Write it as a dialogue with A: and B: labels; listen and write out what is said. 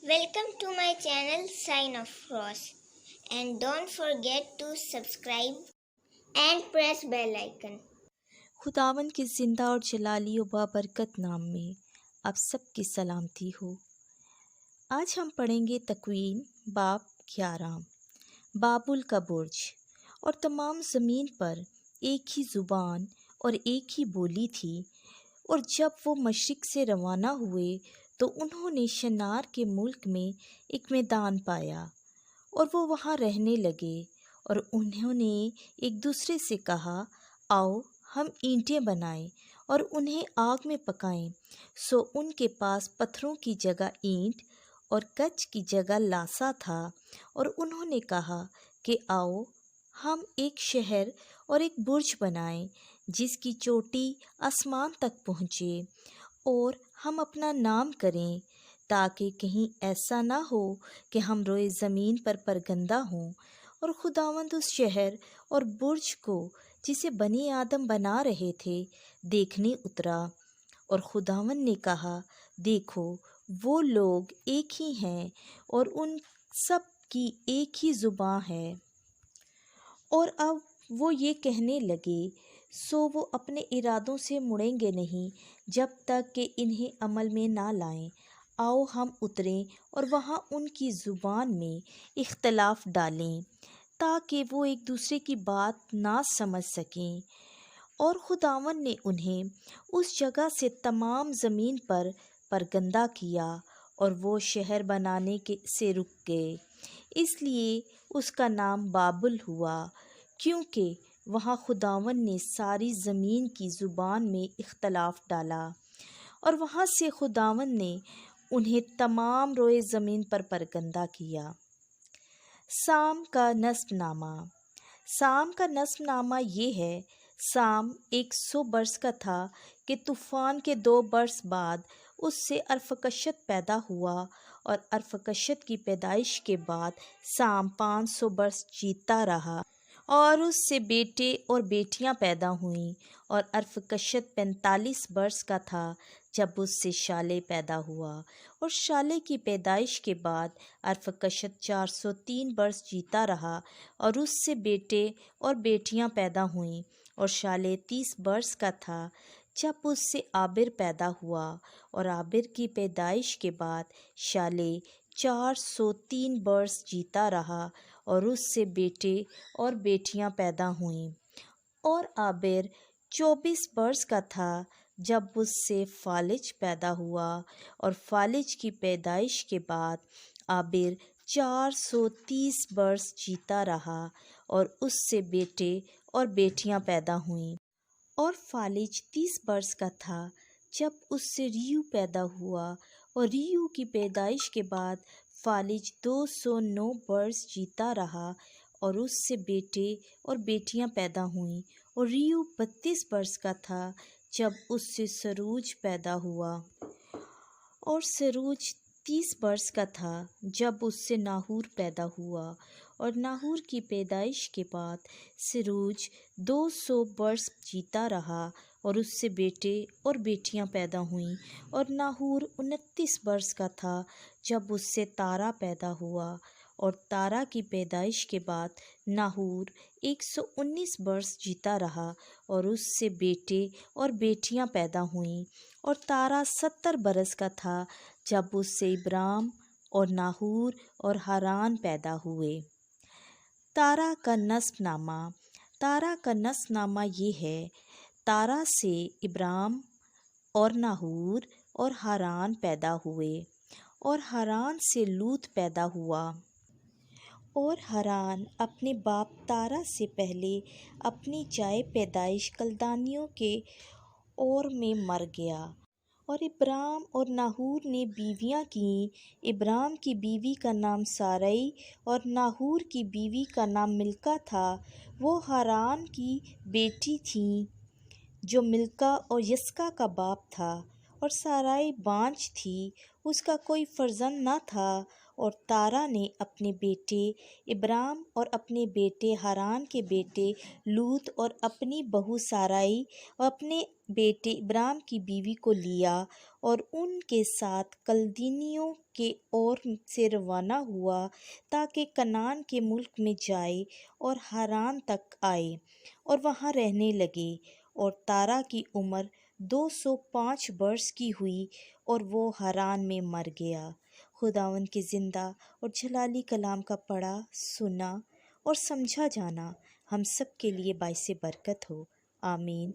A: Welcome to my channel Sign of Cross, and don't forget to subscribe and press bell icon.
B: खुदावन के ज़िंदा और जलाली व बाबरकत नाम में आप सब की सलामती हो। आज हम पढ़ेंगे तकवीन बाब 11। बाबुल का बुर्ज। और तमाम ज़मीन पर एक ही ज़ुबान और एक ही बोली थी। और जब वो मशरिक़ से रवाना हुए तो उन्होंने शनार के मुल्क में एक मैदान पाया और वो वहाँ रहने लगे। और उन्होंने एक दूसरे से कहा, आओ हम ईंटें बनाएं और उन्हें आग में पकाएं। सो उनके पास पत्थरों की जगह ईंट और कच की जगह लासा था। और उन्होंने कहा कि आओ हम एक शहर और एक बुर्ज बनाएं जिसकी चोटी आसमान तक पहुँचे, और हम अपना नाम करें, ताकि कहीं ऐसा ना हो कि हम रोए ज़मीन पर परगंदा हों। और खुदावंद उस शहर और बुर्ज को जिसे बनी आदम बना रहे थे देखने उतरा। और खुदावंद ने कहा, देखो वो लोग एक ही हैं और उन सब की एक ही ज़ुबान है। और अब वो ये कहने लगे, सो वो अपने इरादों से मुड़ेंगे नहीं जब तक कि इन्हें अमल में ना लाएं। आओ हम उतरें और वहाँ उनकी ज़ुबान में इख्तलाफ डालें, ताकि वो एक दूसरे की बात ना समझ सकें। और खुदावन ने उन्हें उस जगह से तमाम ज़मीन पर परगंदा किया, और वो शहर बनाने के से रुक गए। इसलिए उसका नाम बाबुल हुआ, क्योंकि वहाँ खुदावन ने सारी ज़मीन की ज़ुबान में इख्तलाफ डाला। और वहाँ से खुदावन ने उन्हें तमाम रोए ज़मीन पर परगंदा किया। साम का नस्बनामा। साम का नस्बनामा ये है, साम 100 बरस का था कि तूफ़ान के 2 बरस बाद उससे अरफकशत पैदा हुआ। और अरफकशत की पैदाइश के बाद साम 500 बरस जीता रहा, और उससे बेटे और बेटियां पैदा हुईं। और अरफकशत 45 बरस का था जब उससे शाले पैदा हुआ। और शाले की पैदाइश के बाद अरफकशत 403 बरस जीता रहा, और उससे बेटे और बेटियां पैदा हुईं। और शाले 30 बरस का था जब उससे आबिर पैदा हुआ। और आबिर की पैदाइश के बाद शाले 403 बरस जीता रहा, और उससे बेटे और बेटियां पैदा हुईं। और आबिर 24 बरस का था जब उससे फालिज पैदा हुआ। और फालिज की पैदाइश के बाद आबिर 430 बरस जीता रहा, और उससे बेटे और बेटियां पैदा हुईं। और फालिज 30 बरस का था जब उससे रियू पैदा हुआ। और रियू की पैदाइश के बाद फालिज 209 बरस जीता रहा, और उससे बेटे और बेटियां पैदा हुईं। और रियू 32 बरस का था जब उससे सरूज पैदा हुआ। और सरूज 30 बरस का था जब उससे नाहूर पैदा हुआ। और नाहूर की पैदाइश के बाद सरूज 200 बरस जीता रहा, और उससे बेटे और बेटियां पैदा हुईं। और नाहूर 29 बरस का था जब उससे तारा पैदा हुआ। और तारा की पैदाइश के बाद नाहूर 119 बरस जीता रहा, और उससे बेटे और बेटियां पैदा हुईं। और तारा 70 बरस का था जब उससे इब्राम और नाहूर और हारान पैदा हुए। तारा का नस्बनामा। तारा का नस्बनामा ये है, तारा से इब्राम और नाहूर और हारान पैदा हुए। और हारान से लूत पैदा हुआ। और हारान अपने बाप तारा से पहले अपनी जाए पैदाइश कलदानियों के और में मर गया। और इब्राम और नाहूर ने बीवियां की। इब्राम की बीवी का नाम सारई और नाहूर की बीवी का नाम मिल्का था। वो हारान की बेटी थी जो मिल्का और यस्का का बाप था। और साराई बांझ थी, उसका कोई फर्जंद न था। اور تارا نے اپنے بیٹے ابرام اور اپنے بیٹے ہاران کے بیٹے لوط اور اپنی بہو سارائی اور اپنے بیٹے ابرام کی بیوی کو لیا اور ان کے ساتھ کلدینیوں کے اور سے روانہ ہوا تاکہ کنعان کے ملک میں جائے اور ہاران تک آئے اور وہاں رہنے لگے۔ اور تارا کی عمر 205 برس کی ہوئی اور وہ ہاران میں مر گیا۔ خداوند کے زندہ اور جلالی کلام کا پڑھا، سنا اور سمجھا جانا ہم سب کے لیے باعث برکت ہو، آمین۔